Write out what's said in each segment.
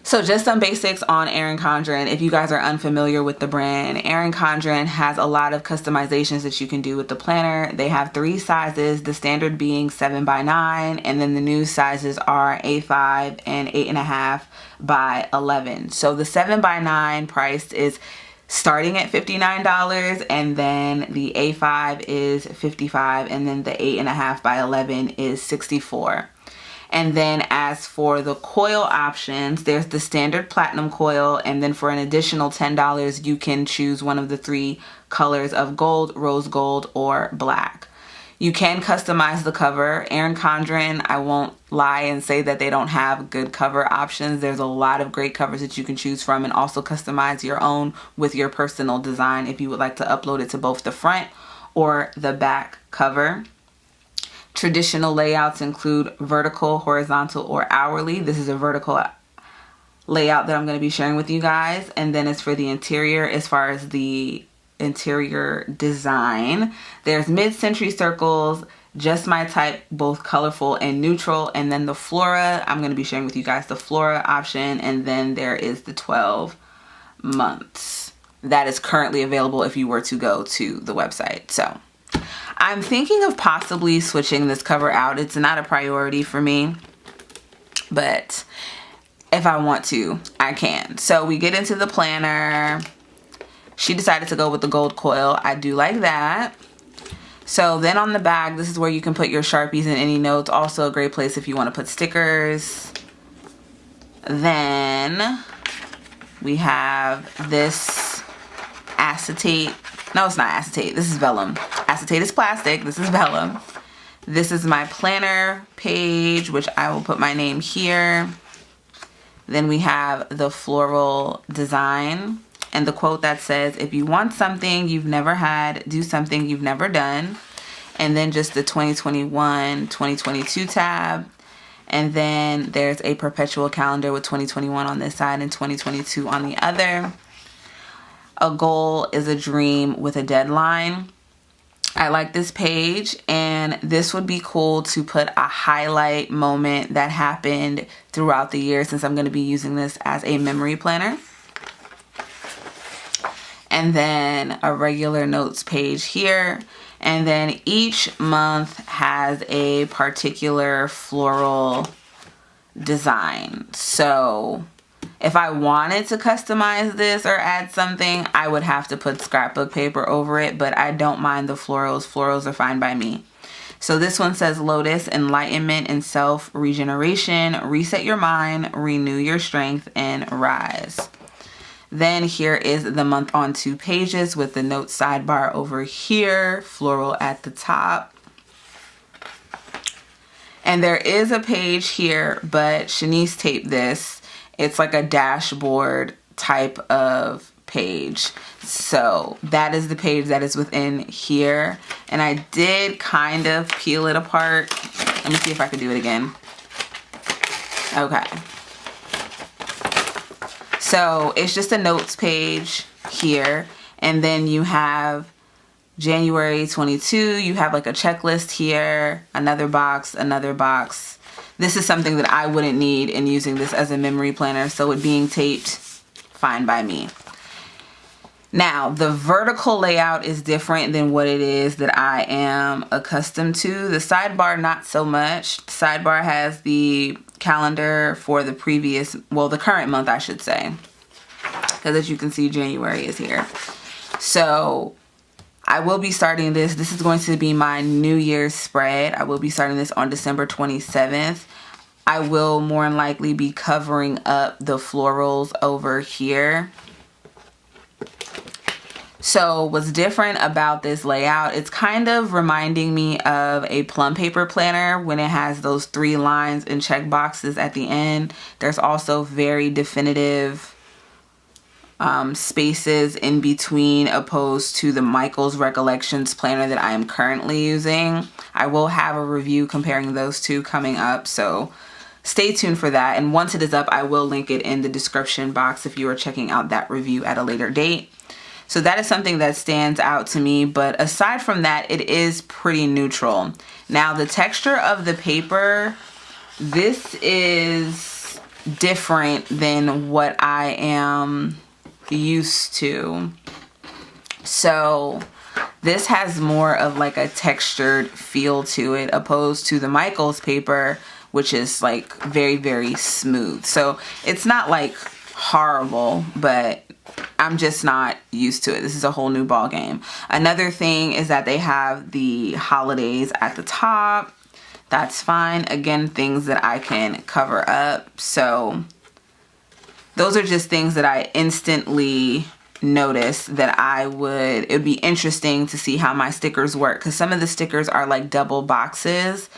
So just some basics on Erin Condren. If you guys are unfamiliar with the brand, Erin Condren has a lot of customizations that you can do with the planner. They have 3 sizes, the standard being 7x9, and then the new sizes are A5 and 8.5 by 11. So the 7x9 price is starting at $59, and then the A5 is $55, and then the 8.5 by 11 is $64. And then as for the coil options, there's the standard platinum coil, and then for an additional $10, you can choose one of the 3 colors of gold, rose gold, or black. You can customize the cover. Erin Condren, I won't lie and say that they don't have good cover options. There's a lot of great covers that you can choose from, and also customize your own with your personal design if you would like to upload it to both the front or the back cover. Traditional layouts include vertical, horizontal, or hourly. This is a vertical layout that I'm going to be sharing with you guys. And then as for the interior, as far as the interior design, there's mid-century circles, just my type, both colorful and neutral. And then the flora, I'm going to be sharing with you guys the flora option. And then there is the 12 months that is currently available if you were to go to the website. So I'm thinking of possibly switching this cover out. It's not a priority for me, but if I want to, I can. So we get into the planner. She decided to go with the gold coil. I do like that. So then on the back, this is where you can put your Sharpies and any notes. Also a great place if you want to put stickers. Then we have this acetate. No, it's not acetate. This is vellum. Acetate is plastic. This is vellum. This is my planner page, which I will put my name here. Then we have the floral design and the quote that says, if you want something you've never had, do something you've never done. And then just the 2021, 2022 tab. And then there's a perpetual calendar with 2021 on this side and 2022 on the other. A goal is a dream with a deadline. I like this page, and this would be cool to put a highlight moment that happened throughout the year, since I'm going to be using this as a memory planner. And then a regular notes page here. And then each month has a particular floral design. So if I wanted to customize this or add something, I would have to put scrapbook paper over it, but I don't mind the florals. Florals are fine by me. So this one says Lotus, enlightenment and self-regeneration, reset your mind, renew your strength, and rise. Then here is the month on 2 pages with the notes sidebar over here, floral at the top. And there is a page here, but Shanice taped this. It's like a dashboard type of page. So that is the page that is within here. And I did kind of peel it apart. Let me see if I can do it again. Okay. So it's just a notes page here. And then you have January 22. You have like a checklist here, another box, another box. This is something that I wouldn't need in using this as a memory planner, so it being taped, fine by me. Now, the vertical layout is different than what it is that I am accustomed to. The sidebar, not so much. The sidebar has the calendar for the previous, well, the current month, I should say. Because as you can see, January is here. So I will be starting this. This is going to be my New Year's spread. I will be starting this on December 27th. I will more than likely be covering up the florals over here. So what's different about this layout, it's kind of reminding me of a plum paper planner when it has those 3 lines and check boxes at the end. There's also very definitive spaces in between, opposed to the Michael's Recollections planner that I am currently using. I will have a review comparing those two coming up, so stay tuned for that. And once it is up, I will link it in the description box if you are checking out that review at a later date. So that is something that stands out to me, but aside from that, it is pretty neutral. Now, the texture of the paper, this is different than what I am used to. So this has more of like a textured feel to it, opposed to the Michaels paper, which is like very, very smooth. So it's not like horrible, but I'm just not used to it. This is a whole new ball game. Another thing is that they have the holidays at the top. That's fine. Again, things that I can cover up. So those are just things that I instantly noticed that it would be interesting to see how my stickers work, because some of the stickers are like double boxes,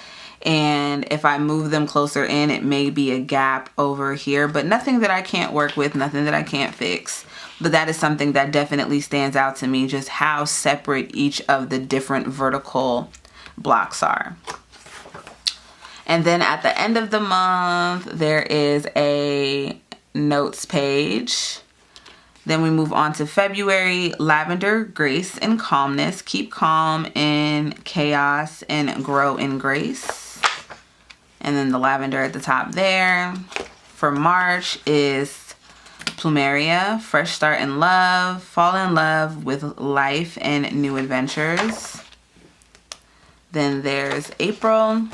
and if I move them closer in, it may be a gap over here, but nothing that I can't work with, nothing that I can't fix. But that is something that definitely stands out to me, just how separate each of the different vertical blocks are. And then at the end of the month, there is a notes page. Then we move on to February. Lavender, grace and calmness. Keep calm in chaos and grow in grace. And then the lavender at the top there. For March is Plumeria, fresh start in love. Fall in love with life and new adventures. Then there's April.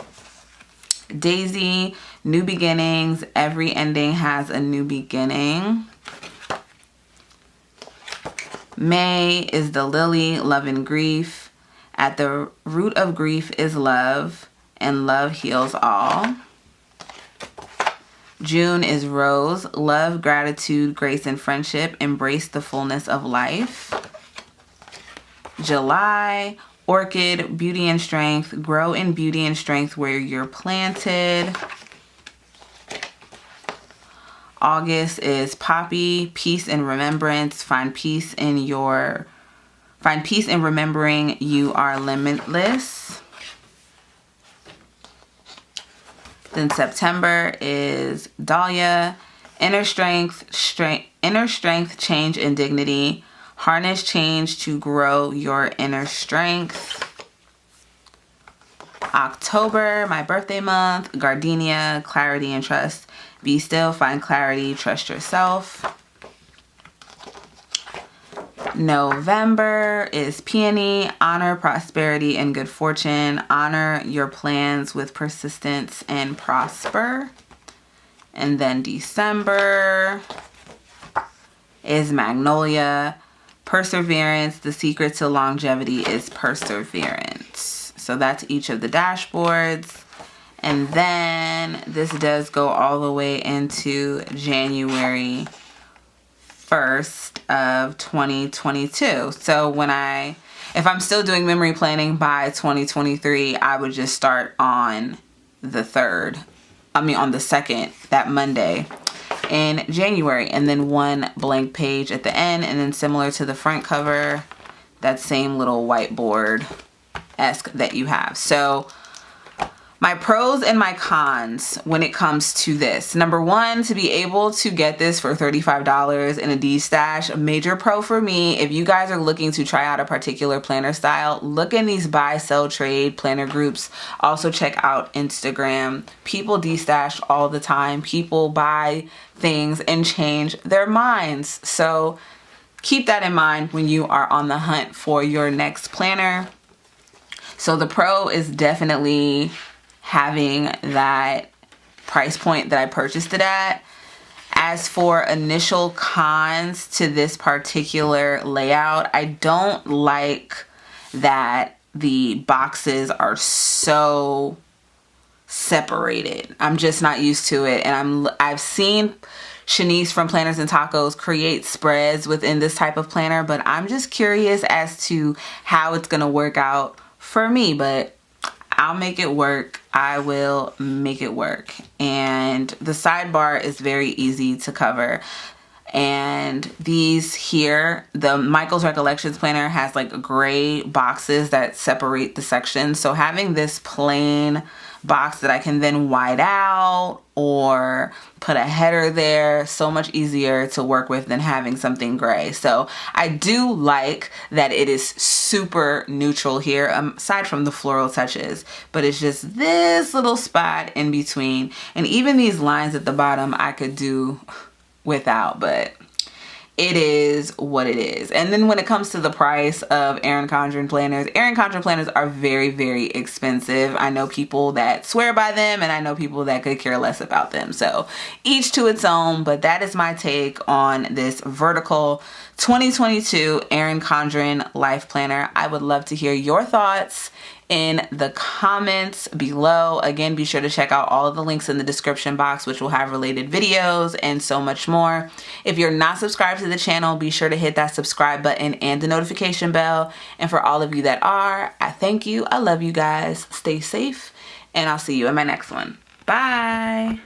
Daisy, new beginnings. Every ending has a new beginning. May is the lily, love and grief. At the root of grief is love, and love heals all. June is rose, love, gratitude, grace, and friendship. Embrace the fullness of life. July, orchid, beauty and strength. Grow in beauty and strength where you're planted. August is poppy, peace and remembrance. Find peace in remembering you are limitless. Then September is Dahlia, inner strength, change and dignity. Harness change to grow your inner strength. October, my birthday month, gardenia, clarity and trust. Be still, find clarity, trust yourself. November is peony, honor, prosperity, and good fortune. Honor your plans with persistence and prosper. And then December is magnolia, perseverance. The secret to longevity is perseverance. So that's each of the dashboards. And then this does go all the way into January 1st of 2022. So if I'm still doing memory planning by 2023, I would just start on the 2nd, that Monday in January, and then one blank page at the end, and then similar to the front cover, that same little whiteboard-esque that you have. So my pros and my cons when it comes to this. Number one, to be able to get this for $35 in a D-stash, a major pro for me. If you guys are looking to try out a particular planner style, look in these buy, sell, trade planner groups. Also check out Instagram. People D-stash all the time. People buy things and change their minds. So keep that in mind when you are on the hunt for your next planner. So the pro is definitely having that price point that I purchased it at. As for initial cons to this particular layout, I don't like that the boxes are so separated. I'm just not used to it, and I've seen Shanice from Planners and Tacos create spreads within this type of planner, but I'm just curious as to how it's gonna work out for me. But I'll make it work. I will make it work. And the sidebar is very easy to cover. And these here, the Michaels Recollections Planner has like gray boxes that separate the sections. So having this plain box that I can then white out or put a header there. So much easier to work with than having something gray. So I do like that it is super neutral here, aside from the floral touches, but it's just this little spot in between. And even these lines at the bottom I could do without, but it is what it is. And then when it comes to the price of Erin Condren planners are very, very expensive. I know people that swear by them and I know people that could care less about them. So each to its own, but that is my take on this vertical 2022 Erin Condren life planner. I would love to hear your thoughts in the comments below. Again, be sure to check out all of the links in the description box, which will have related videos and so much more. If you're not subscribed to the channel, be sure to hit that subscribe button and the notification bell. And for all of you that are, I thank you. I love you guys. Stay safe, and I'll see you in my next one. Bye.